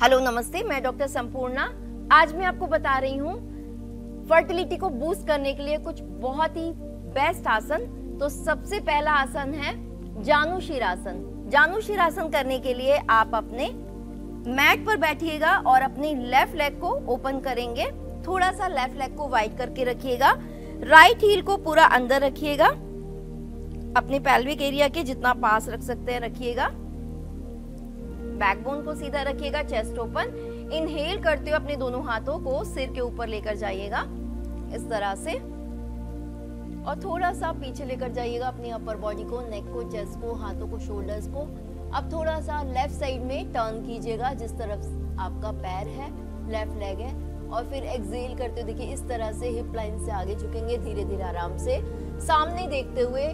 Hello नमस्ते, मैं doctor Sampurna. आज मैं आपको बता रही हूँ फर्टिलिटी को बूस्ट करने के लिए कुछ बहुत ही बेस्ट आसन। तो सबसे पहला आसन है जानुशीरासन। जानुशीरासन करने के लिए आप अपने मैट पर बैठिएगा और अपनी लेफ्ट लेग को ओपन करेंगे। थोड़ा सा लेफ्ट लेग को वाइड करके रखिएगा। राइट हील को पूरा अंदर रखिएगा, अपने पेल्विक एरिया के जितना पास रख सकते हैं रखिएगा। बैकबोन को सीधा रखिएगा, चेस्ट ओपन। इनहेल करते हुए अपने दोनों हाथों को सिर के ऊपर लेकर जाइएगा इस तरह से, और थोड़ा सा पीछे लेकर जाइएगा अपनी अपर बॉडी को, नेक को, चेस्ट को, हाथों को, शोल्डर्स को। अब थोड़ा सा लेफ्ट साइड में टर्न कीजिएगा, जिस तरफ आपका पैर है, लेफ्ट लेग है, और फिर एक्सहेल करते हुए देखिए इस तरह से हिप लाइन से आगे झुकेंगे, धीरे धीरे आराम से सामने देखते हुए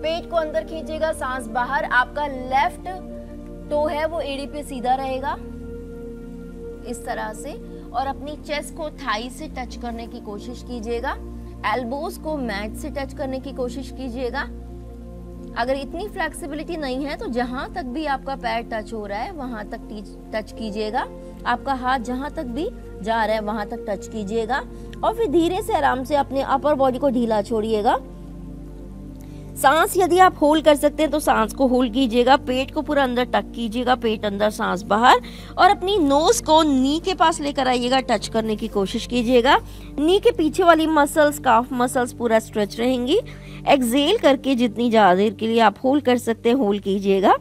पेट को अंदर खींचेगा, सांस बाहर। आपका लेफ्ट टो है वो एड़ी पे सीधा रहेगा इस तरह से, और अपनी चेस्ट को थाई से टच करने की कोशिश कीजिएगा। एल्बोज को मैट से टच करने की कोशिश कीजिएगा। अगर इतनी फ्लेक्सिबिलिटी नहीं है तो जहां तक भी आपका पैर टच हो रहा है वहां तक टच कीजिएगा। आपका हाथ जहां तक भी जा रहा है वहां तक टच कीजिएगा, और फिर धीरे से आराम से अपने अपर बॉडी को ढीला छोड़िएगा। सांस यदि आप होल्ड कर सकते हैं तो सांस को होल्ड कीजिएगा। पेट को पूरा अंदर टक कीजिएगा, पेट अंदर सांस बाहर, और अपनी नोज को नी के पास लेकर आइएगा, टच करने की कोशिश कीजिएगा। नी के पीछे वाली मसल्स, काफ मसल्स पूरा स्ट्रेच रहेंगी। एक्सहेल करके जितनी ज्यादा देर के लिए आप होल्ड कर सकते हैं होल्ड कीजिएगा।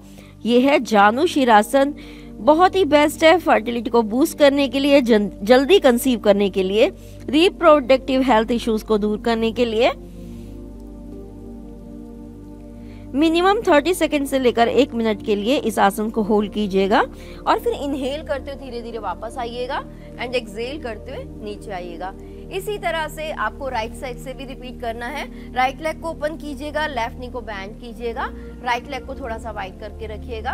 ये है जानुशीरासन। बहुत ही बेस्ट है फर्टिलिटी को बूस्ट करने के लिए, जल्दी कंसीव करने के लिए, रिप्रोडक्टिव हेल्थ इश्यूज को दूर करने के लिए। मिनिमम 30 सेकंड से लेकर 1 मिनट के लिए इस आसन को होल्ड कीजिएगा, और फिर इनहेल करते हुए धीरे धीरे वापस आइएगा एंड एक्सहेल करते हुए नीचे आइएगा। इसी तरह से आपको राइट साइड से भी रिपीट करना है। राइट लेग को ओपन कीजिएगा, लेफ्ट नी को बैंड कीजिएगा, राइट लेग को थोड़ा सा वाइड करके रखिएगा।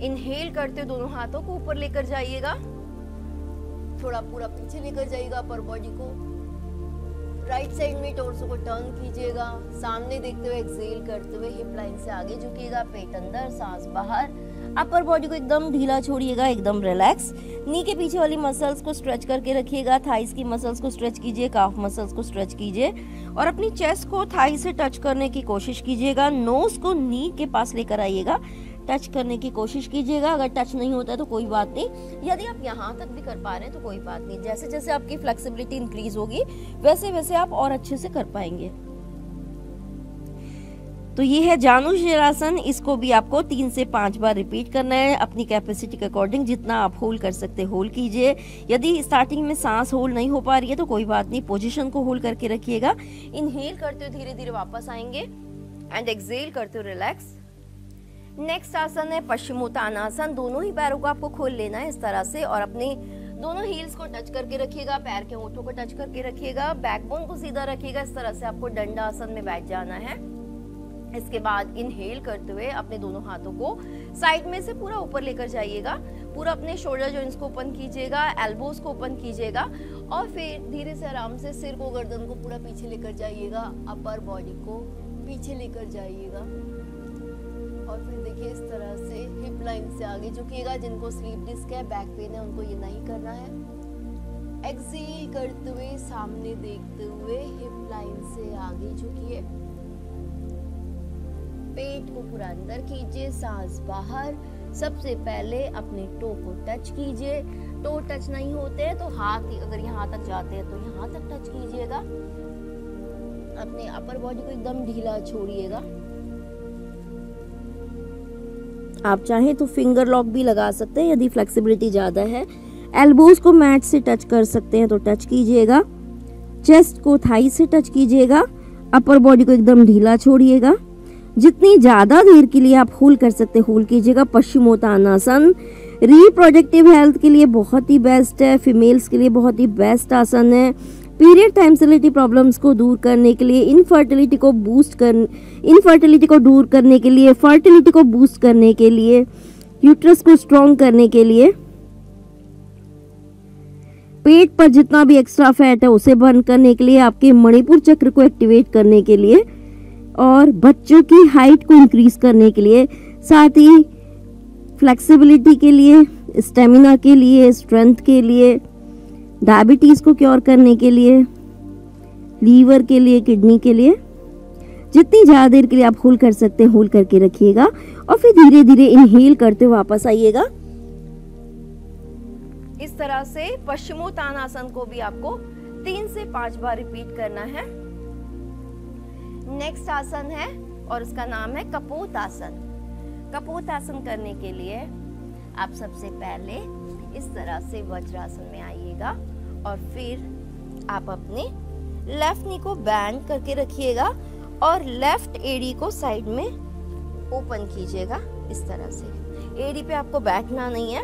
इनहेल करते हुए दोनों हाथों को ऊपर लेकर जाइएगा, थोड़ा पूरा पीछे लेकर जाइएगा अपर बॉडी को। राइट साइड में टोर्सो को टर्न कीजिएगा, सामने देखते हुए एक्सहेल करते हुए हिप लाइन से आगे झुकिएगा, पेट अंदर, सांस बाहर। अपर बॉडी को एकदम ढीला छोड़िएगा, एकदम रिलैक्स। नी के पीछे वाली मसल्स को स्ट्रेच करके रखिएगा, थाइस की मसल्स को स्ट्रेच कीजिए, काफ मसल्स को स्ट्रेच कीजिए, और अपनी चेस्ट को थाई से टच करने की कोशिश कीजिएगा। नोज को नी के पास लेकर आइएगा, टच करने की कोशिश कीजिएगा। अगर टच नहीं होता है तो कोई बात नहीं, यदि आप यहाँ तक भी कर पा रहे हैं तो कोई बात नहीं। जैसे जैसे आपकी फ्लेक्सिबिलिटी इंक्रीज होगी वैसे वैसे आप और अच्छे से कर पाएंगे। तो ये है जानुशीरासन। इसको भी आपको 3 से 5 बार रिपीट करना है, अपनी कैपेसिटी के अकॉर्डिंग। जितना आप होल्ड कर सकते होल्ड कीजिए। यदि स्टार्टिंग में सांस होल्ड नहीं हो पा रही है तो कोई बात नहीं, पोजीशन को होल्ड करके रखिएगा। इनहेल करते हुए धीरे धीरे वापस आएंगे एंड एक्सहेल करते हुए रिलैक्स। नेक्स्ट आसन है पश्चिमोत्तानासन। दोनों ही पैरों को आपको खोल लेना है इस तरह से, और अपने दोनों हील्स को टच करके रखिएगा, पैर के होठों को टच करके रखिएगा, बैकबोन को सीधा रखिएगा। इस तरह से आपको दंड आसन में बैठ जाना है। इसके बाद इनहेल करते हुए अपने दोनों हाथों को साइड में से पूरा ऊपर लेकर जाइएगा। पूरा अपने शोल्डर जॉइंट्स को ओपन कीजिएगा, एल्बोज को ओपन कीजिएगा, और फिर धीरे से आराम से सिर को, गर्दन को पूरा पीछे लेकर जाइएगा, अपर बॉडी को पीछे लेकर जाइएगा, और फिर देखिए इस तरह से हिप लाइन से आगे झुकिएगा। जिनको स्लीप डिस्क है, बैक पेन है, उनको ये नहीं करना है। एक्सहेल करते हुए सामने देखते हुए हिप लाइन से आगे झुकिए, पेट को पूरा अंदर कीजिए, सांस बाहर। सबसे पहले अपने टो को टच कीजिए। टो टच नहीं होते तो हाथ, अगर यहाँ तक जाते हैं तो यहाँ तक टच कीजिएगा। अपने अपर बॉडी को एकदम ढीला छोड़िएगा। आप चाहें तो फिंगर लॉक भी लगा सकते हैं यदि फ्लेक्सिबिलिटी ज्यादा है। एल्बोज को मैट से टच कर सकते हैं तो टच कीजिएगा। चेस्ट को थाई से टच कीजिएगा। अपर बॉडी को एकदम ढीला छोड़िएगा। जितनी ज्यादा देर के लिए आप होल्ड कर सकते होल्ड कीजिएगा। पश्चिमोत्तानासन रिप्रोडक्टिव हेल्थ के लिए बहुत ही बेस्ट है, फीमेल्स के लिए बहुत ही बेस्ट आसन है। पीरियड टाइम से रिलेटेड प्रॉब्लम्स को दूर करने के लिए, इनफर्टिलिटी को दूर करने के लिए, फर्टिलिटी को बूस्ट करने के लिए, यूट्रस को स्ट्रॉन्ग करने के लिए, पेट पर जितना भी एक्स्ट्रा फैट है उसे बर्न करने के लिए, आपके मणिपुर चक्र को एक्टिवेट करने के लिए, और बच्चों की हाइट को इंक्रीज करने के लिए, साथ ही फ्लेक्सिबिलिटी के लिए, स्टेमिना के लिए, स्ट्रेंथ के लिए, डायबिटीज को क्योर करने के लिए, लीवर के लिए, किडनी के लिए। जितनी ज्यादा देर के लिए आप होल्ड कर सकते हैं होल्ड करके रखिएगा और फिर धीरे धीरे इनहेल करते हुए वापस आइएगा। इस तरह से पश्चिमोत्तानासन को भी आपको 3 से 5 बार रिपीट करना है। नेक्स्ट आसन है और उसका नाम है कपोतासन। कपोतासन करने के लिए आप सबसे पहले इस तरह से वज्रासन में आइएगा और फिर आप अपने लेफ्ट नी को बैंड करके रखिएगा और लेफ्ट एडी को साइड में ओपन कीजिएगा। इस तरह से एडी पे आपको बैठना नहीं है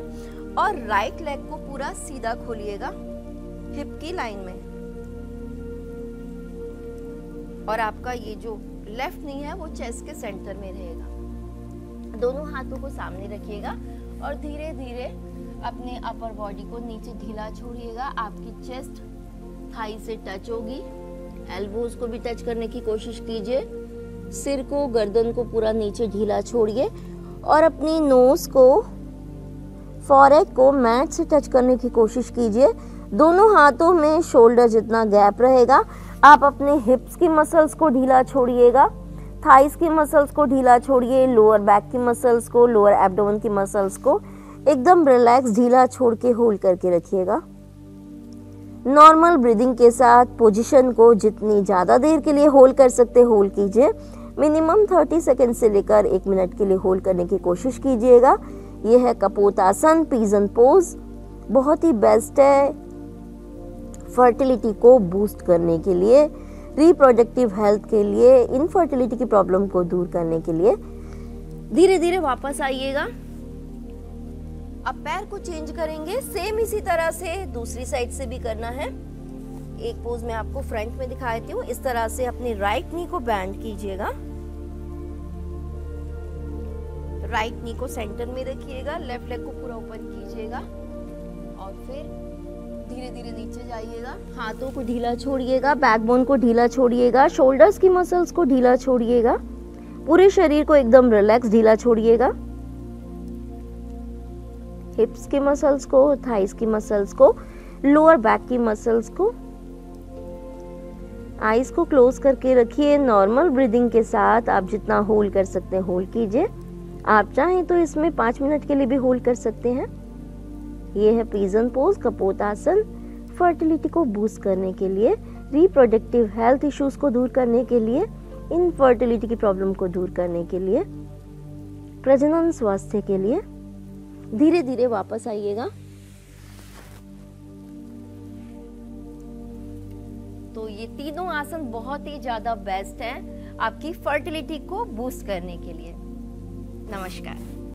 और राइट लेग को पूरा सीधा खोलिएगा हिप की लाइन में, और आपका ये जो लेफ्ट नी है वो चेस्ट के सेंटर में रहेगा। दोनों हाथों को सामने रखिएगा और धीरे धीरे अपने अपर बॉडी को नीचे ढीला छोड़िएगा। आपकी चेस्ट थाई से टच होगी, एल्बोज को भी टच करने की कोशिश कीजिए। सिर को, गर्दन को पूरा नीचे ढीला छोड़िए और अपनी नोज को, फॉरहेड को मैट से टच करने की कोशिश कीजिए। दोनों हाथों में शोल्डर जितना गैप रहेगा। आप अपने हिप्स की मसल्स को ढीला छोड़िएगा, थाइस की मसल्स को ढीला छोड़िए, लोअर बैक की मसल्स को, लोअर एब्डोमेन की मसल्स को एकदम रिलैक्स ढीला छोड़ के होल्ड करके रखिएगा। नॉर्मल ब्रीदिंग के साथ पोजीशन को जितनी ज़्यादा देर के लिए होल्ड कर सकते होल्ड कीजिए। मिनिमम 30 सेकेंड से लेकर 1 मिनट के लिए होल्ड करने की कोशिश कीजिएगा। यह है कपोतासन, पिजन पोज। बहुत ही बेस्ट है फर्टिलिटी को बूस्ट करने के लिए, रिप्रोडक्टिव हेल्थ के लिए, इनफर्टिलिटी की प्रॉब्लम को दूर करने के लिए। धीरे धीरे वापस आइएगा। अब पैर को चेंज करेंगे, सेम इसी तरह से दूसरी साइड से भी करना है। एक पोज में आपको फ्रंट में दिखा देती हूँ। इस तरह से अपने राइट नी को बैंड कीजिएगा, राइट नी को सेंटर में रखिएगा, लेफ्ट लेग को पूरा ओपन कीजिएगा और फिर धीरे धीरे नीचे जाइएगा। हाथों को ढीला छोड़िएगा, बैकबोन को ढीला छोड़िएगा, शोल्डर्स की मसल्स को ढीला छोड़िएगा, पूरे शरीर को एकदम रिलैक्स ढीला छोड़िएगा। हिप्स की मसल्स को, थाइस की मसल्स को, लोअर बैक की मसल्स को। आईज को क्लोज करके रखिए। नॉर्मल ब्रीदिंग के साथ आप जितना होल्ड कर सकते हैं होल्ड कीजिए। आप चाहें तो इसमें 5 मिनट के लिए भी होल्ड कर सकते हैं। ये है पिजन पोज, कपोतासन। फर्टिलिटी को बूस्ट करने के लिए, रिप्रोडक्टिव हेल्थ इश्यूज को दूर करने के लिए, इनफर्टिलिटी की प्रॉब्लम को दूर करने के लिए, प्रजनन स्वास्थ्य के लिए। धीरे धीरे वापस आइएगा। तो ये तीनों आसन बहुत ही ज्यादा बेस्ट हैं आपकी फर्टिलिटी को बूस्ट करने के लिए। नमस्कार।